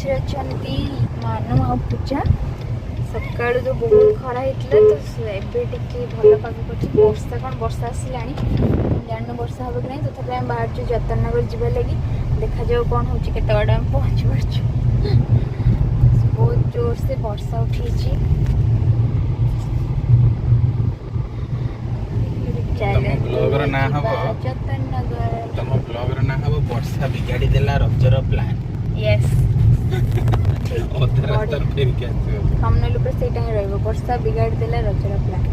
पछरे अछंती मानु आ पूजा सकाळ जो बहुत खरा होता तो एबे टिके भल पाग कर वर्षा कौन वर्षा आसलानी जान वर्षा हम कि नहीं तथापि आम बाहर जतननगर जीवा लगी देखा जाओ कौन हो केते बाड़ आम पहुँची पार्छु बहुत जोर से वर्षा उठी ब्लॉगर ना हबो जतननगर तम ब्लॉगर ना हबो वर्षा बिगाड़ी देला रजर प्लान यस ओदर फेर के आछो हमने लोग से टाइम रहबो वर्षा बिगाड़ देला रजर प्लान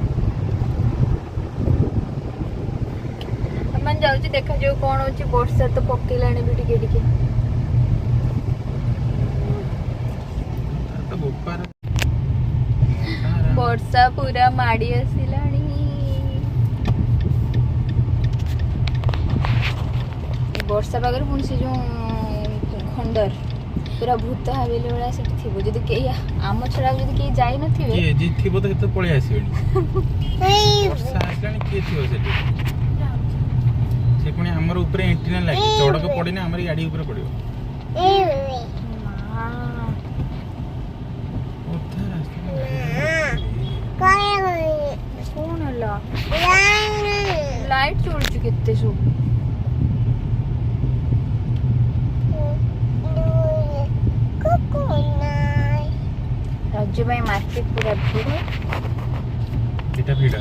मन जाउची देखा जो कोन होची वर्षा तो पकेलाणी भी टिके टिके तो ऊपर वर्षा पूरा माड़ी आसिलाणी वर्षा पागर पुणी से जो खंडर पूरा भूत हावेली वाला से थिबो जदी के आम छड़ा जदी के जाई न थिबे के जी थिबो तो केते पळे आसीबेली वर्षा आसलानी के थिबो सेठी से पुणी हमर ऊपर एंटीना लागी चड़क पड़ी ना हमर गाड़ी ऊपर पड़ियो कौन हला लाइट चोलची केते सब रज भाई मार्केट पूरा भीड़ एटा भीड़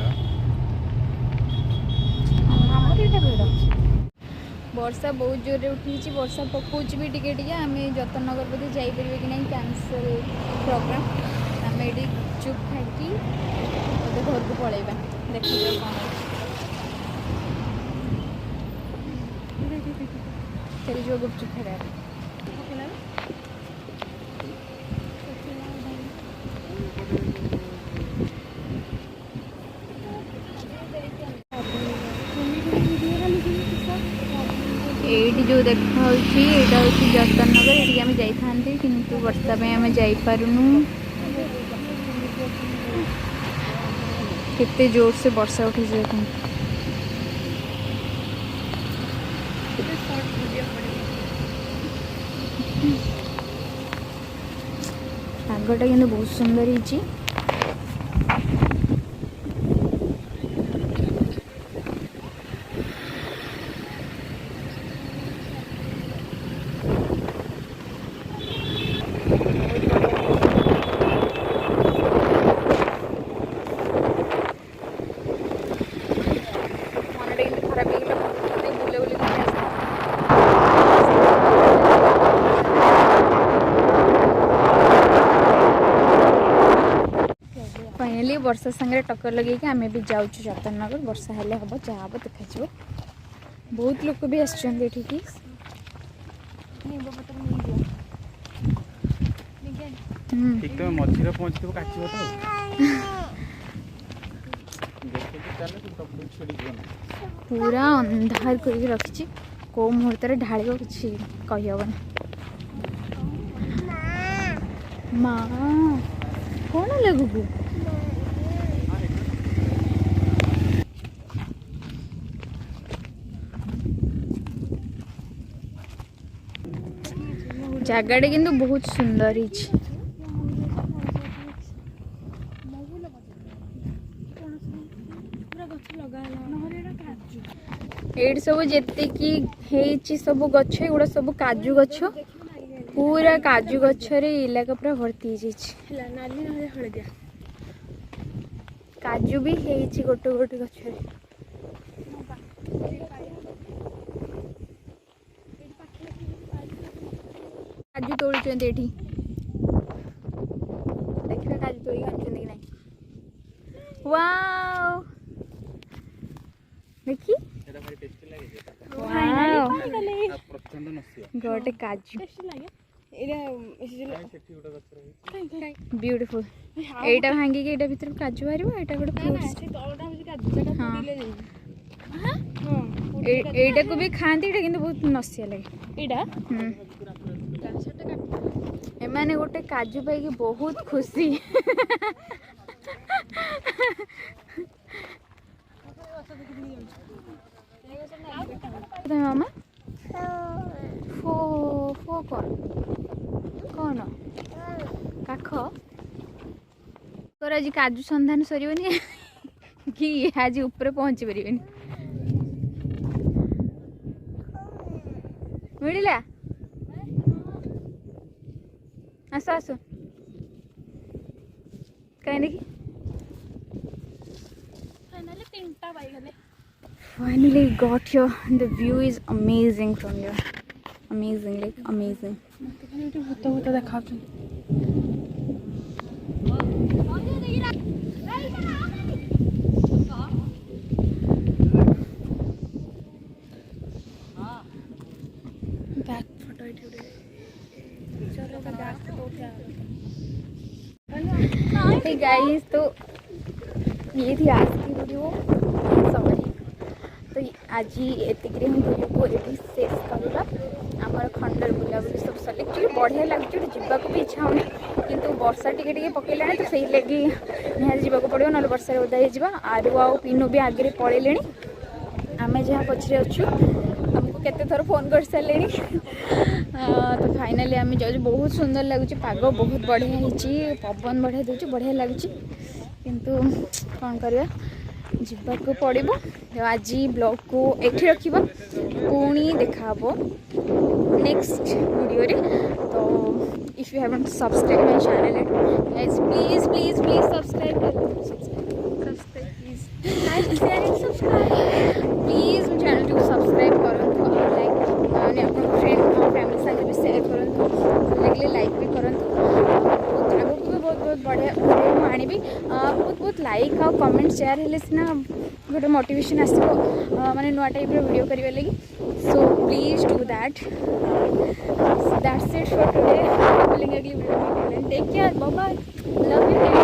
हमर एटा भीड़ वर्षा बहुत जोर उठी वर्षा पकाउछ भी टिके टिके आम जतननगर बोधे जापर कि नहीं कैंसल प्रोग्राम आम ये चुप खाई बोधे घर को पलैबा देखो कौन चली जो गुपचुप खाइबा एटी जो देखा यहाँ जतननगर ये आम जाते किंतु वर्षा पे आम जापारूनु केते जोर से वर्षा उठी देखो पागटा कि बहुत सुंदर है फाइनली वर्षा संगे टक्कर लगे आम भी जाऊँ जतननगर वर्षा हेले हम जहाँ हम देखा बहुत लोग भी आसछन्ते ठीक तो मझिरे पहुंचो काचिबो तो पूरा अंधार करके रखी कौ मुहूर्त ढाल कि कहीहबन माँ कौन लगू जगटा किंतु बहुत सुंदर है ये सब जी सब गछ एगुड़ा सब काजू गछ पूरा काजू गछरे इलाका पूरा भर्ती काजू भी गोटे गोटे गछरे काजू तोड़ुचंती एठी देखिए काजू तोड़ी आनुचंती कि नहीं वाओ देखी एटा भारी टेस्टी लागे वाओ प्रचंड नसिया गोटे काजू टेस्टी लागे एरा सेठी गोटे गछ रही ब्यूटीफुल एटा भांगी के एटा भीतर काजू बाहर एटा गोटे फ्रूट्स से तळटा होची काजू सेटा पुडिले जाई हां एटा को भी खांती एटा किंतु बहुत नसिया लगे एटा एमाने गोटे काजू पाई बहुत खुशी मामा फो फो कौन कौन काख तोर आज काजू संधान सर कि आज ऊपर पहुँची पारे मिला आस आस कहीं देखी finally got here. The view is amazing from here. Amazing, like amazing. भूत भूत देखा बैक फोटो चलो तो बैक फोटो उठा Hey guys, तो ये थी आज की वीडियो सॉरी तो आज एतिक वीडियो को ये शेष करवा आमर खंडर बुलाबुली सब सर एक्चुअली बढ़िया लगे जावाक भी इच्छा होनी किंतु वर्षा टिके पकड़ा तो सही लगी निहाती जावाक पड़ो ना वर्षा ओदा हो आरु आउ पिनू भी आगे पलैले आम जहाँ पछरे अच्छु आमको केते थर फोन कर सारे तो फाइनाली आम जाऊँ बहुत सुंदर लगुच पाग बहुत बढ़िया होती पवन बढ़िया दूसरी बढ़िया लगुच किंतु कौन करवा जीवाक पड़ो आज ब्लॉग को एठी रखा पुणी देखा नेक्स्ट वीडियो रे तो if you haven't subscribe my channel guys please please please subscribe please like share and subscribe please channel को सब्सक्राइब करूँ लाइक मैंने अपने फ्रेंड फैमिली साथ भी शेयर करूँ लगे लाइक भी करूँ आगे भी बहुत बहुत बढ़िया वीडियो आनी बहुत बहुत लाइक आ कमेंट शेयर हेल्ले सीना गोटे मोटिवेशन आसो माने नुआ टाइप वीडियो करने लगी so please do that that's it for today take care bye bye love you